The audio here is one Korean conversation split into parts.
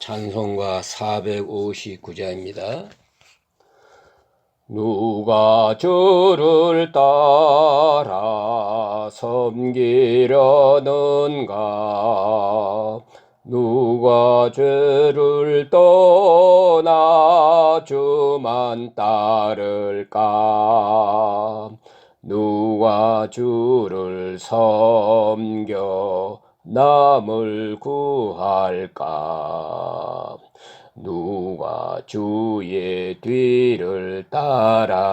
찬송가 459자입니다. 누가 주를 따라 섬기려는가? 누가 죄를 떠나 주만 따를까? 누가 주를 섬겨 남을 구할까? 누가 주의 뒤를 따라가려나?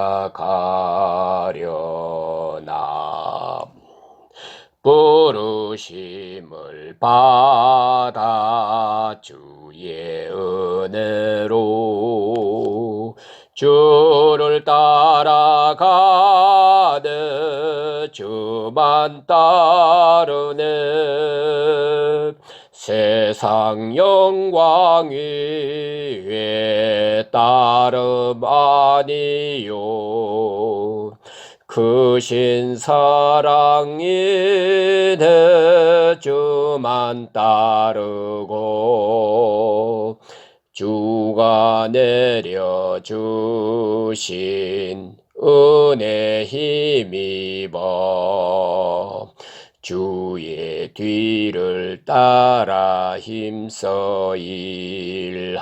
부르심을 받아 주의 은혜로 주를 따라가네. 주만 따르네. 세상 영광 위에 따름 아니요. 크신 사랑이네. 주만 따르고 주가 내려주신 은혜 힘입어 주의 뒤를 따라 힘써 일하네.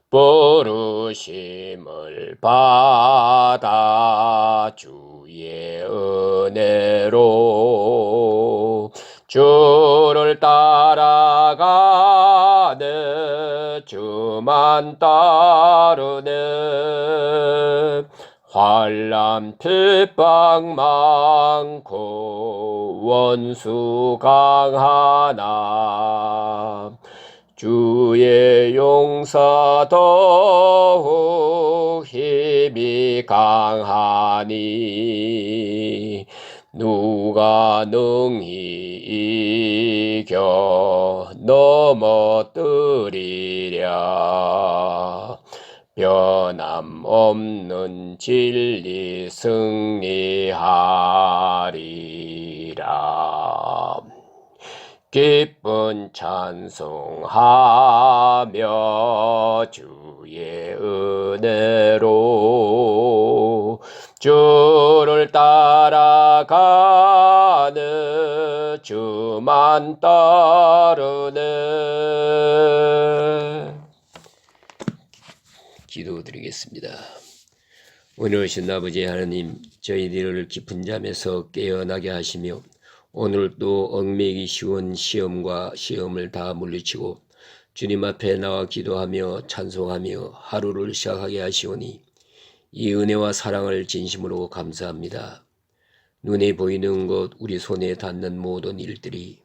부르심을 받아 주의 은혜로 주를 따라가네. 주만 따르네. 환난 핍박 많고 원수 강하나 주의 용사 더욱 힘이 강하니 누가 능히 이겨 넘어뜨리랴? 변함없는 진리 승리하리라. 기쁜 찬송하며 주의 은혜로 주를 따라가네. 주만 따르네. 기도드리겠습니다. 오늘이신 아버지 하나님, 저희들을 깊은 잠에서 깨어나게 하시며 오늘도 얽매이기 쉬운 시험을 다 물리치고 주님 앞에 나와 기도하며 찬송하며 하루를 시작하게 하시오니 이 은혜와 사랑을 진심으로 감사합니다. 눈에 보이는 것, 우리 손에 닿는 모든 일들이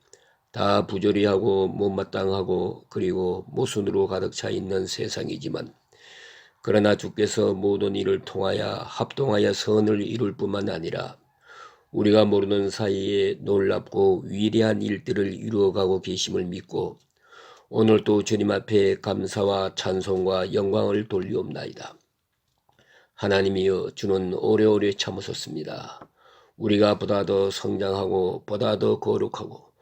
다 부조리 하고 못마땅하고 그리고 모순으로 가득 차 있는 세상이지만 그러나 주께서 모든 일을 통하여 합동하여 선을 이룰 뿐만 아니라 우리가 모르는 사이에 놀랍고 위대한 일들을 이루어가고 계심을 믿고 오늘도 주님 앞에 감사와 찬송과 영광을 돌리옵나이다. 하나님이여, 주는 오래오래 참으셨습니다. 우리가 보다 더 성장하고 보다 더 거룩하고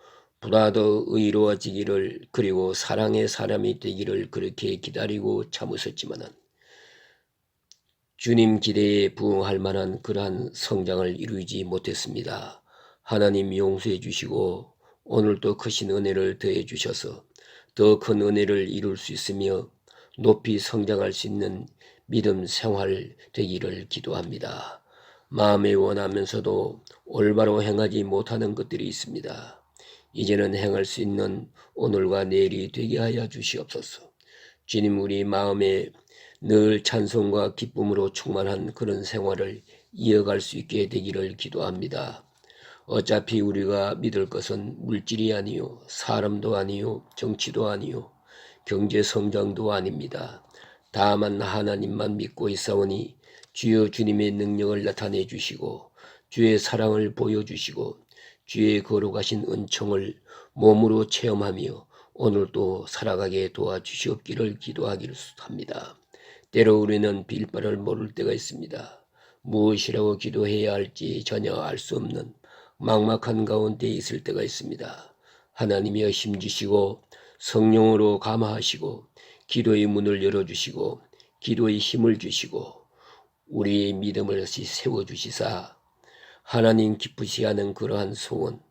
보다 더 의로워지기를, 그리고 사랑의 사람이 되기를 그렇게 기다리고 참으셨지만은 주님 기대에 부응할 만한 그러한 성장을 이루지 못했습니다. 하나님 용서해 주시고 오늘도 크신 은혜를 더해 주셔서 더 큰 은혜를 이룰 수 있으며 높이 성장할 수 있는 믿음 생활 되기를 기도합니다. 마음에 원하면서도 올바로 행하지 못하는 것들이 있습니다. 이제는 행할 수 있는 오늘과 내일이 되게 하여 주시옵소서. 주님, 우리 마음에 늘 찬송과 기쁨으로 충만한 그런 생활을 이어갈 수 있게 되기를 기도합니다. 어차피 우리가 믿을 것은 물질이 아니요, 사람도 아니요, 정치도 아니요, 경제 성장도 아닙니다. 다만 하나님만 믿고 있사오니 주여 주님의 능력을 나타내 주시고 주의 사랑을 보여주시고 주의 거룩하신 은총을 몸으로 체험하며 오늘도 살아가게 도와주시옵기를 기도하기를 합니다. 때로 우리는 빌바를 모를 때가 있습니다. 무엇이라고 기도해야 할지 전혀 알 수 없는 막막한 가운데 있을 때가 있습니다. 하나님이여 힘주시고 성령으로 감화하시고 기도의 문을 열어주시고 기도의 힘을 주시고 우리의 믿음을 다시 세워주시사 하나님 기쁘시하는 그러한 소원,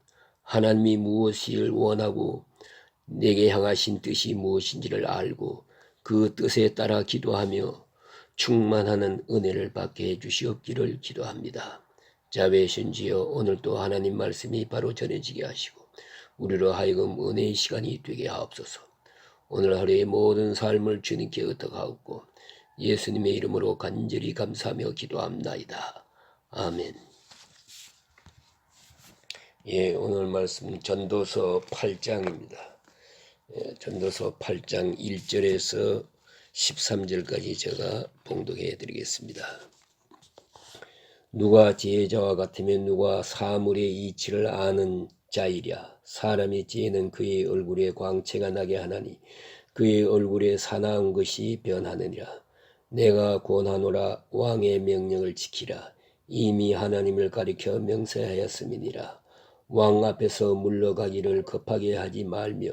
하나님이 무엇을 원하고 내게 향하신 뜻이 무엇인지를 알고 그 뜻에 따라 기도하며 충만하는 은혜를 받게 해주시옵기를 기도합니다. 자비하신 주여, 오늘도 하나님 말씀이 바로 전해지게 하시고 우리로 하여금 은혜의 시간이 되게 하옵소서. 오늘 하루의 모든 삶을 주님께 의탁하옵고 예수님의 이름으로 간절히 감사하며 기도합나이다. 아멘. 예, 오늘 말씀 전도서 8장입니다. 전도서 8장 1절에서 13절까지 제가 봉독해 드리겠습니다. 누가 지혜자와 같으면 누가 사물의 이치를 아는 자이랴. 사람의 지혜는 그의 얼굴에 광채가 나게 하나니 그의 얼굴에 사나운 것이 변하느니라. 내가 권하노라. 왕의 명령을 지키라. 이미 하나님을 가리켜 명세하였음이니라. 왕 앞에서 물러가기를 급하게 하지 말며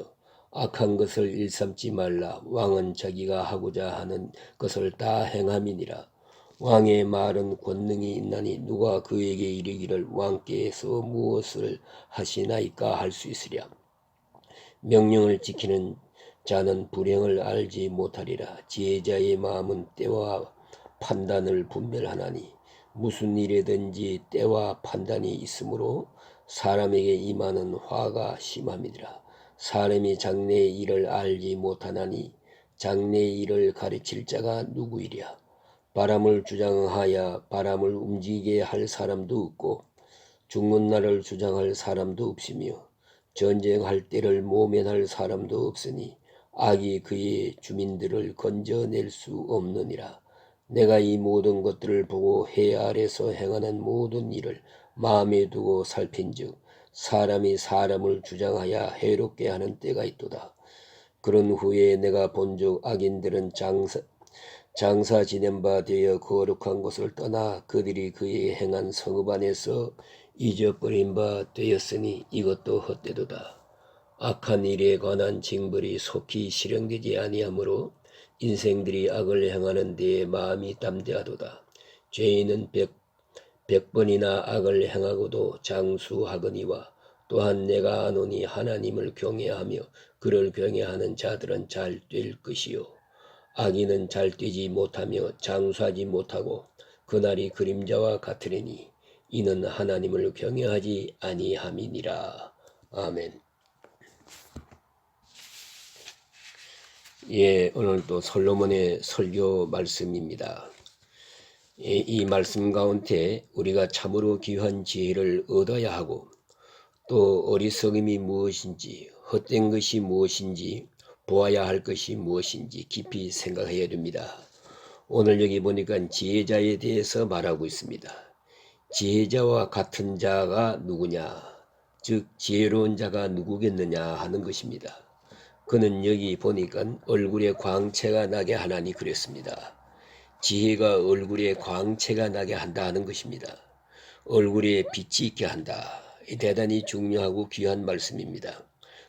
악한 것을 일삼지 말라. 왕은 자기가 하고자 하는 것을 다 행함이니라. 왕의 말은 권능이 있나니 누가 그에게 이르기를 왕께서 무엇을 하시나이까 할 수 있으랴. 명령을 지키는 자는 불행을 알지 못하리라. 지혜자의 마음은 때와 판단을 분별하나니 무슨 일에든지 때와 판단이 있으므로 사람에게 임하는 화가 심함이니라. 사람이 장래의 일을 알지 못하나니 장래의 일을 가르칠 자가 누구이랴. 바람을 주장하여 바람을 움직이게 할 사람도 없고 죽는 날을 주장할 사람도 없으며 전쟁할 때를 모면할 사람도 없으니 악이 그의 주민들을 건져낼 수 없느니라. 내가 이 모든 것들을 보고 해 아래서 행하는 모든 일을 마음에 두고 살핀즉 사람이 사람을 주장하여 해롭게 하는 때가 있도다. 그런 후에 내가 본즉 악인들은 장사 지낸 바 되어 거룩한 곳을 떠나 그들이 그의 행한 성읍 안에서 잊어버린 바 되었으니 이것도 헛되도다. 악한 일에 관한 징벌이 속히 실행되지 아니하므로 인생들이 악을 행하는 데에 마음이 담대하도다. 죄인은 100번이나 악을 행하고도 장수하거니와 또한 내가 아노니 하나님을 경외하며 그를 경외하는 자들은 잘 될 것이요 악인은 잘 되지 못하며 장수하지 못하고 그날이 그림자와 같으리니 이는 하나님을 경외하지 아니함이니라. 아멘. 예, 오늘도 솔로몬의 설교 말씀입니다. 이 말씀 가운데 우리가 참으로 귀한 지혜를 얻어야 하고 또 어리석음이 무엇인지 헛된 것이 무엇인지 보아야 할 것이 무엇인지 깊이 생각해야 됩니다. 오늘 여기 보니까 지혜자에 대해서 말하고 있습니다. 지혜자와 같은 자가 누구냐, 즉 지혜로운 자가 누구겠느냐 하는 것입니다. 그는 여기 보니까 얼굴에 광채가 나게 하나니 그랬습니다. 지혜가 얼굴에 광채가 나게 한다는 것입니다. 얼굴에 빛이 있게 한다. 대단히 중요하고 귀한 말씀입니다.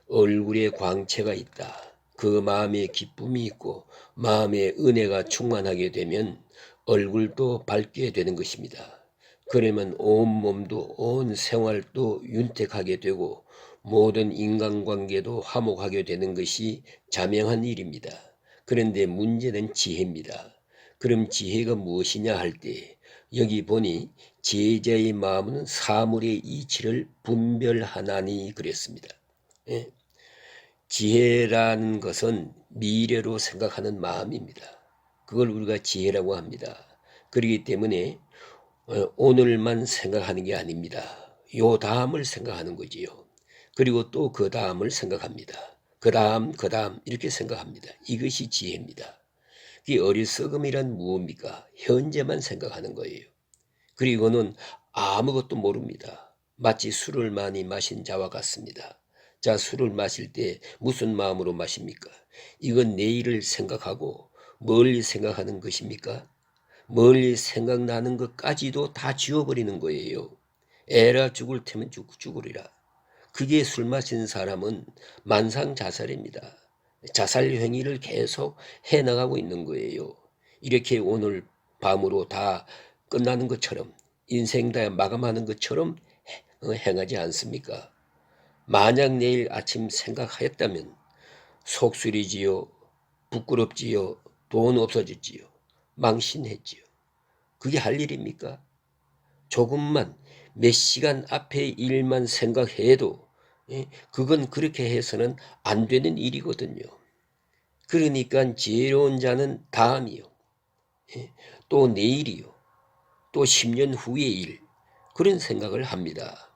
얼굴에 광채가 있다. 그 마음에 기쁨이 있고 마음에 은혜가 충만하게 되면 얼굴도 밝게 되는 것입니다. 그러면 온 몸도 온 생활도 윤택하게 되고 모든 인간관계도 화목하게 되는 것이 자명한 일입니다. 그런데 문제는 지혜입니다. 그럼 지혜가 무엇이냐 할 때 여기 보니 지혜자의 마음은 사물의 이치를 분별하나니 그랬습니다. 예? 지혜라는 것은 미래로 생각하는 마음입니다. 그걸 우리가 지혜라고 합니다. 그렇기 때문에 오늘만 생각하는 게 아닙니다. 요 다음을 생각하는 거지요. 그리고 또 그 다음을 생각합니다. 그 다음 이렇게 생각합니다. 이것이 지혜입니다. 이 어리석음이란 무엇입니까? 현재만 생각하는 거예요. 그리고는 아무것도 모릅니다. 마치 술을 많이 마신 자와 같습니다. 자, 술을 마실 때 무슨 마음으로 마십니까? 이건 내일을 생각하고 멀리 생각하는 것입니까? 멀리 생각나는 것까지도 다 지워버리는 거예요. 에라 죽을 테면 죽으리라. 그게 술 마신 사람은 만상자살입니다. 자살 행위를 계속 해나가고 있는 거예요. 이렇게 오늘 밤으로 다 끝나는 것처럼 인생 다 마감하는 것처럼 행하지 않습니까? 만약 내일 아침 생각하였다면 속쓰리지요, 부끄럽지요, 돈 없어졌지요, 망신했지요. 그게 할 일입니까? 조금만 몇 시간 앞의 일만 생각해도 그건 그렇게 해서는 안 되는 일이거든요. 그러니까 지혜로운 자는 다음이요, 또 내일이요, 또 10년 후의 일, 그런 생각을 합니다.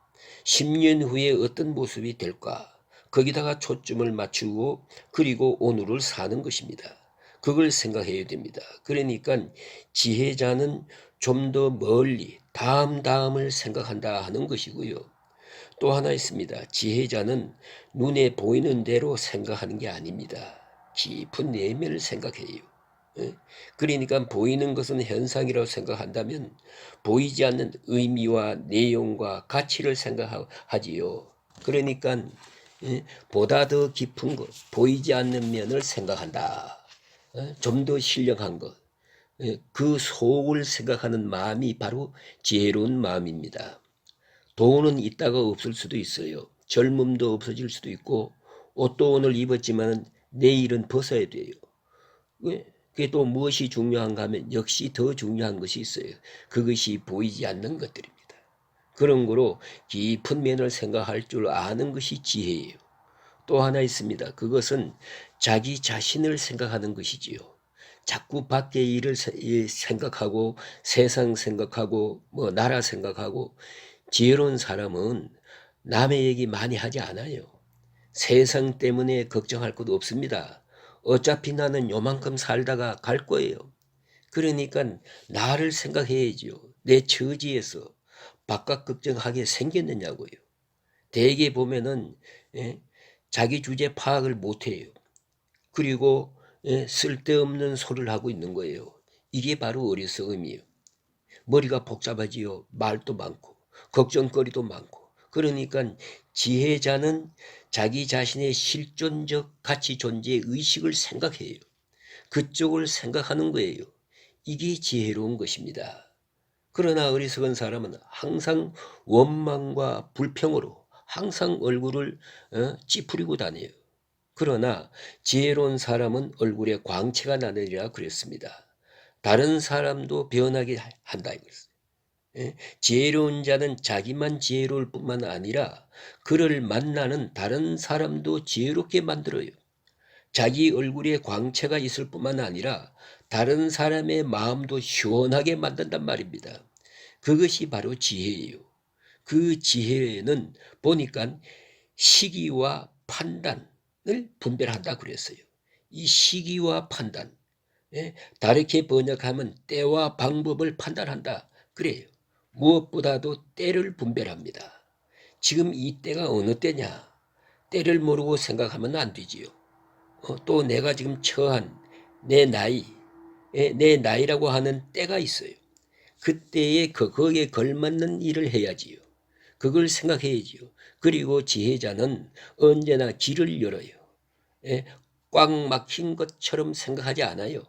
10년 후에 어떤 모습이 될까? 거기다가 초점을 맞추고 그리고 오늘을 사는 것입니다. 그걸 생각해야 됩니다. 그러니까 지혜자는 좀 더 멀리 다음을 생각한다 하는 것이고요. 또 하나 있습니다. 지혜자는 눈에 보이는 대로 생각하는 게 아닙니다. 깊은 내면을 생각해요. 그러니까 보이는 것은 현상이라고 생각한다면 보이지 않는 의미와 내용과 가치를 생각하지요. 그러니까 보다 더 깊은 것, 보이지 않는 면을 생각한다. 좀 더 신령한 것, 그 속을 생각하는 마음이 바로 지혜로운 마음입니다. 돈은 있다가 없을 수도 있어요. 젊음도 없어질 수도 있고 옷도 오늘 입었지만 내일은 벗어야 돼요. 그게 또 무엇이 중요한가 하면 역시 더 중요한 것이 있어요. 그것이 보이지 않는 것들입니다. 그런 거로 깊은 면을 생각할 줄 아는 것이 지혜예요. 또 하나 있습니다. 그것은 자기 자신을 생각하는 것이지요. 자꾸 밖의 일을 생각하고 세상 생각하고 나라 생각하고 지혜로운 사람은 남의 얘기 많이 하지 않아요. 세상 때문에 걱정할 것도 없습니다. 어차피 나는 요만큼 살다가 갈 거예요. 그러니까 나를 생각해야죠. 내 처지에서 바깥 걱정하게 생겼느냐고요. 대개 보면은 자기 주제 파악을 못해요. 그리고 쓸데없는 소리를 하고 있는 거예요. 이게 바로 어리석음이에요. 머리가 복잡하지요. 말도 많고 걱정거리도 많고. 그러니까 지혜자는 자기 자신의 실존적 가치 존재의 의식을 생각해요. 그쪽을 생각하는 거예요. 이게 지혜로운 것입니다. 그러나 어리석은 사람은 항상 원망과 불평으로 항상 얼굴을 찌푸리고 다녀요. 그러나 지혜로운 사람은 얼굴에 광채가 나느니라 그랬습니다. 다른 사람도 변하게 한다 이거였어요. 지혜로운 자는 자기만 지혜로울 뿐만 아니라 그를 만나는 다른 사람도 지혜롭게 만들어요. 자기 얼굴에 광채가 있을 뿐만 아니라 다른 사람의 마음도 시원하게 만든단 말입니다. 그것이 바로 지혜예요. 그 지혜는 보니까 시기와 판단을 분별한다 그랬어요. 이 시기와 판단, 다르게 번역하면 때와 방법을 판단한다 그래요. 무엇보다도 때를 분별합니다. 지금 이 때가 어느 때냐? 때를 모르고 생각하면 안 되지요. 또 내가 지금 처한 내 나이, 내 나이라고 하는 때가 있어요. 그때에 거기에 걸맞는 일을 해야지요. 그걸 생각해야지요. 그리고 지혜자는 언제나 길을 열어요. 꽉 막힌 것처럼 생각하지 않아요.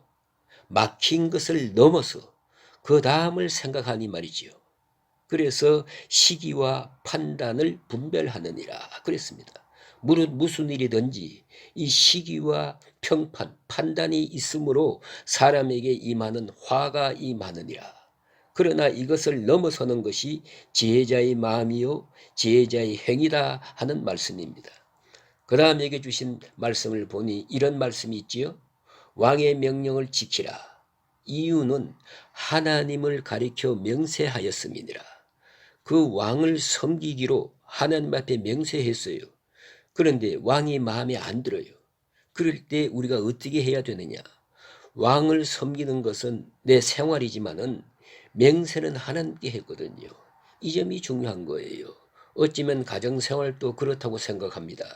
막힌 것을 넘어서 그 다음을 생각하니 말이지요. 그래서 시기와 판단을 분별하느니라 그랬습니다. 무슨 일이든지 이 시기와 평판, 판단이 있으므로 사람에게 임하는 화가 임하느니라. 그러나 이것을 넘어서는 것이 지혜자의 마음이요 지혜자의 행위다 하는 말씀입니다. 그 다음 여기 주신 말씀을 보니 이런 말씀이 있지요. 왕의 명령을 지키라. 이유는 하나님을 가리켜 명세하였음이니라. 그 왕을 섬기기로 하나님 앞에 명세했어요. 그런데 왕이 마음에 안 들어요. 그럴 때 우리가 어떻게 해야 되느냐. 왕을 섬기는 것은 내 생활이지만은 맹세는 하나님께 했거든요. 이 점이 중요한 거예요. 어찌면 가정생활도 그렇다고 생각합니다.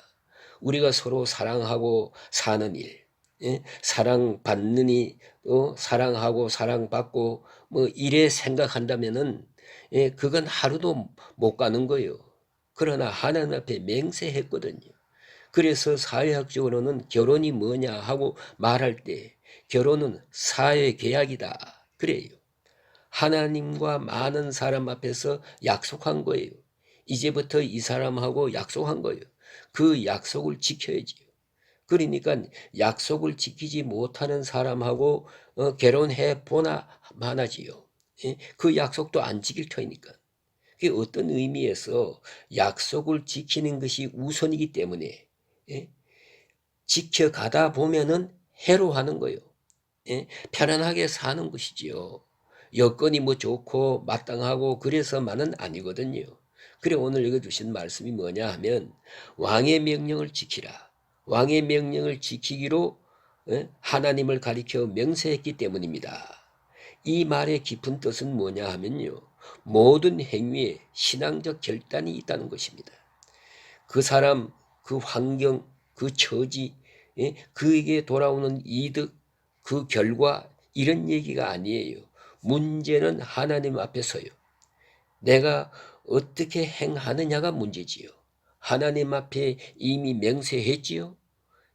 우리가 서로 사랑하고 사는 일, 사랑받느니 사랑하고 사랑받고 이래 생각한다면은 그건 하루도 못 가는 거예요. 그러나 하나님 앞에 맹세했거든요. 그래서 사회학적으로는 결혼이 뭐냐 하고 말할 때 결혼은 사회계약이다. 그래요. 하나님과 많은 사람 앞에서 약속한 거예요. 이제부터 이 사람하고 약속한 거예요. 그 약속을 지켜야지요. 그러니까 약속을 지키지 못하는 사람하고 결혼해 보나 마나지요. 예? 그 약속도 안 지킬 터이니까. 그게 어떤 의미에서 약속을 지키는 것이 우선이기 때문에 예? 지켜가다 보면은 해로하는 거예요. 예? 편안하게 사는 것이지요. 여건이 뭐 좋고 마땅하고 그래서만은 아니거든요. 그래 오늘 읽어주신 말씀이 뭐냐 하면 왕의 명령을 지키라. 왕의 명령을 지키기로 하나님을 가리켜 명세했기 때문입니다. 이 말의 깊은 뜻은 뭐냐 하면요. 모든 행위에 신앙적 결단이 있다는 것입니다. 그 사람, 그 환경, 그 처지, 그에게 돌아오는 이득, 그 결과 이런 얘기가 아니에요. 문제는 하나님 앞에서요. 내가 어떻게 행하느냐가 문제지요. 하나님 앞에 이미 맹세했지요.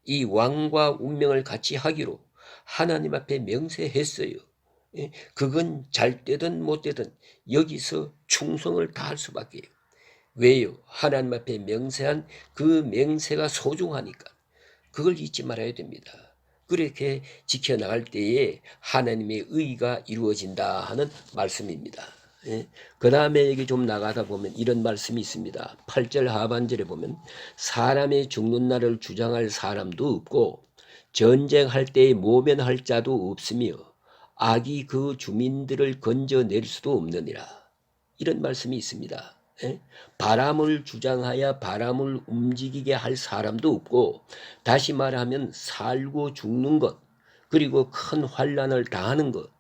이 왕과 운명을 같이 하기로 하나님 앞에 맹세했어요. 그건 잘 되든 못 되든 여기서 충성을 다할 수밖에요. 왜요? 하나님 앞에 맹세한 그 맹세가 소중하니까 그걸 잊지 말아야 됩니다. 그렇게 지켜나갈 때에 하나님의 의가 이루어진다 하는 말씀입니다. 예? 그 다음에 여기 좀 나가다 보면 이런 말씀이 있습니다. 8절 하반절에 보면 사람의 죽는 날을 주장할 사람도 없고 전쟁할 때에 모면할 자도 없으며 악이 그 주민들을 건져낼 수도 없느니라. 이런 말씀이 있습니다. 예? 바람을 주장하여 바람을 움직이게 할 사람도 없고 다시 말하면 살고 죽는 것 그리고 큰 환난을 당하는 것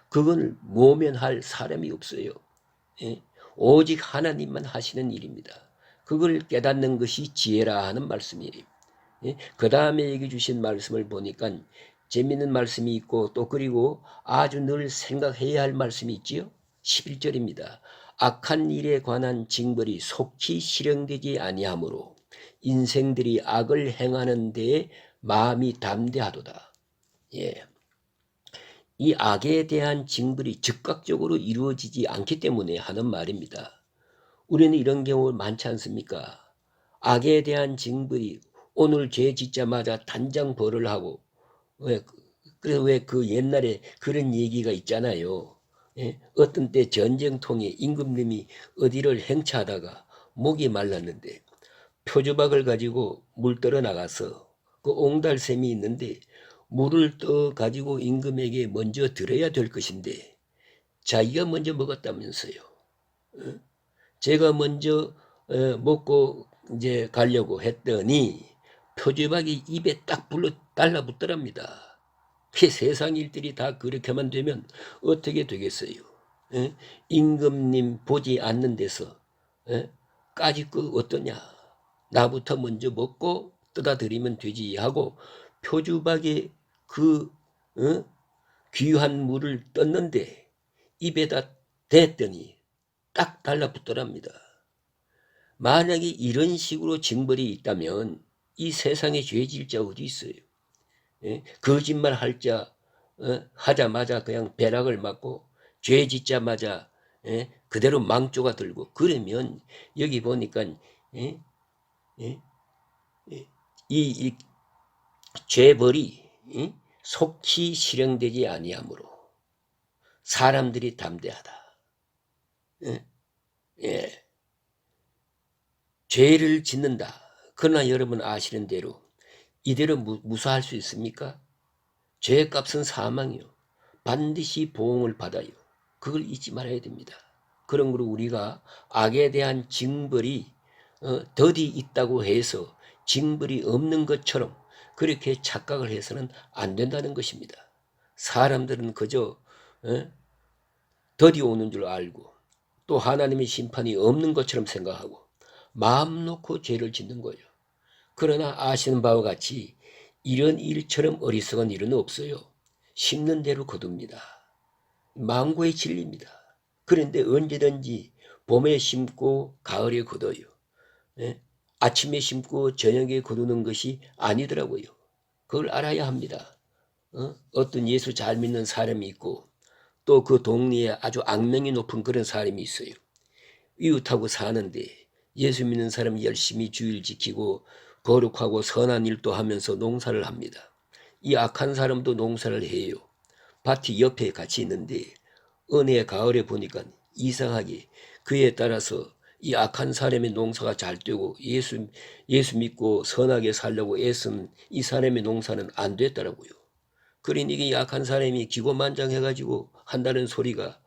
그걸 모면할 사람이 없어요. 예? 오직 하나님만 하시는 일입니다. 그걸 깨닫는 것이 지혜라 하는 말씀이에요. 예? 그 다음에 얘기해 주신 말씀을 보니까 재미있는 말씀이 있고 또 그리고 아주 늘 생각해야 할 말씀이 있지요. 11절입니다. 악한 일에 관한 징벌이 속히 실행되지 아니하므로 인생들이 악을 행하는 데에 마음이 담대하도다. 예. 이 악에 대한 징벌이 즉각적으로 이루어지지 않기 때문에 하는 말입니다. 우리는 이런 경우 많지 않습니까? 악에 대한 징벌이 오늘 죄 짓자마자 단장 벌을 하고 그래서 왜 그 옛날에 그런 얘기가 있잖아요. 예? 어떤 때 전쟁통에 임금님이 어디를 행차하다가 목이 말랐는데 표주박을 가지고 물 떠러 나가서 그 옹달샘이 있는데 물을 떠 가지고 임금에게 먼저 드려야 될 것인데 자기가 먼저 먹었다면서요. 제가 먼저 먹고 이제 가려고 했더니 표주박이 입에 딱 불러 달라붙더랍니다. 그 세상 일들이 다 그렇게만 되면 어떻게 되겠어요? 예? 임금님 보지 않는 데서 까짓 거 어떠냐? 나부터 먼저 먹고 떠다 드리면 되지 하고 표주박에 그 귀한 물을 떴는데 입에다 댔더니 딱 달라붙더랍니다. 만약에 이런 식으로 징벌이 있다면 이 세상에 죄질 자 어디 있어요? 예? 거짓말 할 자 하자마자 그냥 배락을 맞고 죄 짓자마자 그대로 망조가 들고 그러면 여기 보니까 예? 예? 예? 이 죄벌이 속히 실행되지 아니하므로 사람들이 담대하다. 예? 예. 죄를 짓는다. 그러나 여러분 아시는 대로 이대로 무사할 수 있습니까? 죄값은 사망이요. 반드시 보응을 받아요. 그걸 잊지 말아야 됩니다. 그런 거로 우리가 악에 대한 징벌이 더디 있다고 해서 징벌이 없는 것처럼 그렇게 착각을 해서는 안 된다는 것입니다. 사람들은 그저 더디 오는 줄 알고 또 하나님의 심판이 없는 것처럼 생각하고 마음 놓고 죄를 짓는 거예요. 그러나 아시는 바와 같이 이런 일처럼 어리석은 일은 없어요. 심는 대로 거둡니다. 망고의 진리입니다. 그런데 언제든지 봄에 심고 가을에 거둬요. 예? 아침에 심고 저녁에 거두는 것이 아니더라고요. 그걸 알아야 합니다. 어떤 예수 잘 믿는 사람이 있고 또 그 동네에 아주 악명이 높은 그런 사람이 있어요. 이웃하고 사는데 예수 믿는 사람이 열심히 주일 지키고 거룩하고 선한 일도 하면서 농사를 합니다. 이 악한 사람도 농사를 해요. 밭이 옆에 같이 있는데 은혜 가을에 보니까 이상하게 그에 따라서 이 악한 사람의 농사가 잘 되고 예수 믿고 선하게 살려고 애쓴 이 사람의 농사는 안 됐더라고요. 그러니 이게 약한 사람이 기고만장해가지고 한다는 소리가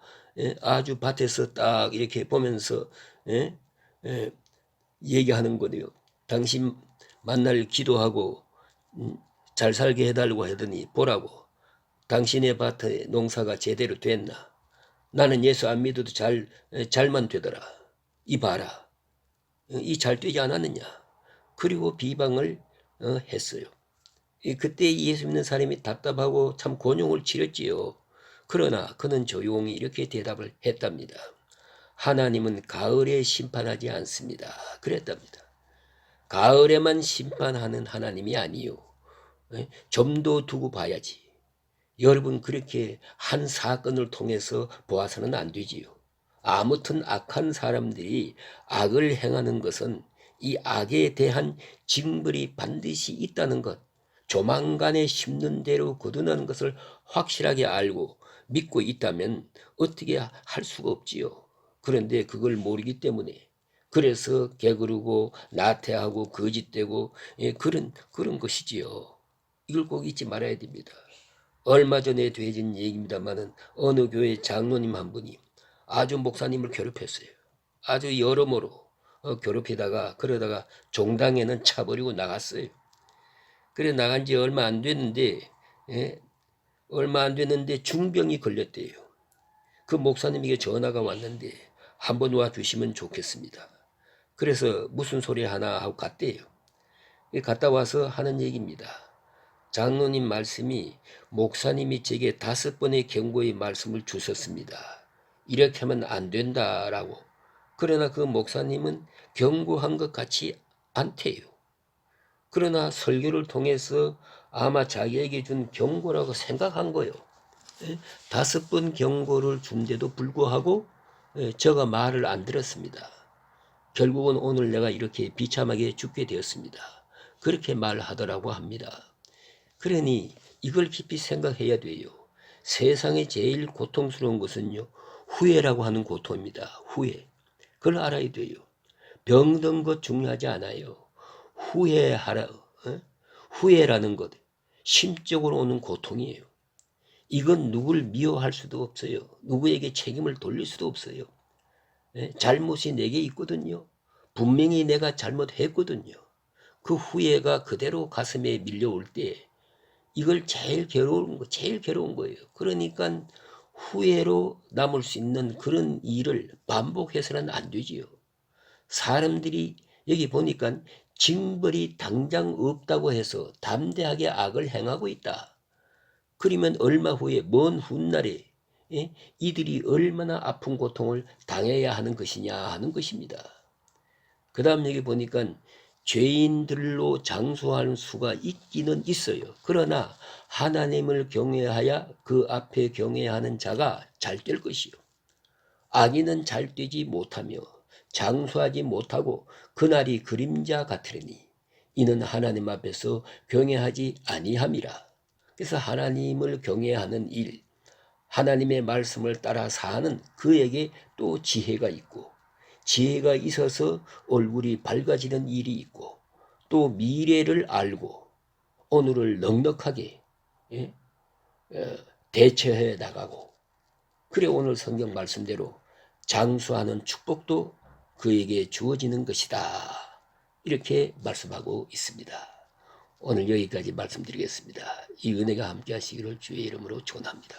아주 밭에서 딱 이렇게 보면서 예? 예, 얘기하는 거네요. 당신 만날 기도하고 잘 살게 해달라고 하더니 보라고 당신의 밭에 농사가 제대로 됐나? 나는 예수 안 믿어도 잘만 되더라. 이 봐라. 이 잘 되지 않았느냐? 그리고 비방을 했어요. 그때 예수 믿는 사람이 답답하고 참 곤욕을 치렀지요. 그러나 그는 조용히 이렇게 대답을 했답니다. 하나님은 가을에 심판하지 않습니다. 그랬답니다. 가을에만 심판하는 하나님이 아니요. 좀 더 두고 봐야지. 여러분 그렇게 한 사건을 통해서 보아서는 안 되지요. 아무튼 악한 사람들이 악을 행하는 것은 이 악에 대한 징벌이 반드시 있다는 것, 조만간에 심는 대로 거둔하는 것을 확실하게 알고 믿고 있다면 어떻게 할 수가 없지요. 그런데 그걸 모르기 때문에 그래서 게으르고 나태하고 거짓되고 그런 것이지요. 이걸 꼭 잊지 말아야 됩니다. 얼마 전에 되진 얘기입니다만은 어느 교회 장로님 한 분이 아주 목사님을 괴롭혔어요. 아주 여러모로 괴롭히다가 그러다가 종당에는 차버리고 나갔어요. 그래 나간 지 얼마 안 됐는데 얼마 안 됐는데 중병이 걸렸대요. 그 목사님에게 전화가 왔는데 한번 와주시면 좋겠습니다. 그래서 무슨 소리 하나 하고 갔대요. 갔다 와서 하는 얘기입니다. 장로님 말씀이 목사님이 제게 5번의 경고의 말씀을 주셨습니다. 이렇게 하면 안 된다라고. 그러나 그 목사님은 경고한 것 같이 않대요. 그러나 설교를 통해서 아마 자기에게 준 경고라고 생각한 거예요. 5번 경고를 준데도 불구하고 저가 말을 안 들었습니다. 결국은 오늘 내가 이렇게 비참하게 죽게 되었습니다. 그렇게 말하더라고 합니다. 그러니 이걸 깊이 생각해야 돼요. 세상에 제일 고통스러운 것은요. 후회라고 하는 고통입니다. 후회. 그걸 알아야 돼요. 병든 것 중요하지 않아요. 후회라는 것. 심적으로 오는 고통이에요. 이건 누굴 미워할 수도 없어요. 누구에게 책임을 돌릴 수도 없어요. 잘못이 내게 있거든요. 분명히 내가 잘못했거든요. 그 후회가 그대로 가슴에 밀려올 때 이걸 제일 괴로운 거예요. 그러니까 후회로 남을 수 있는 그런 일을 반복해서는 안 되지요. 사람들이 여기 보니까 징벌이 당장 없다고 해서 담대하게 악을 행하고 있다. 그러면 얼마 후에 먼 훗날에 이들이 얼마나 아픈 고통을 당해야 하는 것이냐 하는 것입니다. 그 다음 여기 보니까 죄인들로 장수하는 수가 있기는 있어요. 그러나 하나님을 경외하여 그 앞에 경외하는 자가 잘 될 것이요. 악인은 잘 되지 못하며 장수하지 못하고 그날이 그림자 같으리니 이는 하나님 앞에서 경외하지 아니함이라. 그래서 하나님을 경외하는 일, 하나님의 말씀을 따라 사는 그에게 또 지혜가 있고 지혜가 있어서 얼굴이 밝아지는 일이 있고 또 미래를 알고 오늘을 넉넉하게 대처해 나가고 그래 오늘 성경 말씀대로 장수하는 축복도 그에게 주어지는 것이다. 이렇게 말씀하고 있습니다. 오늘 여기까지 말씀드리겠습니다. 이 은혜가 함께 하시기를 주의 이름으로 축원합니다.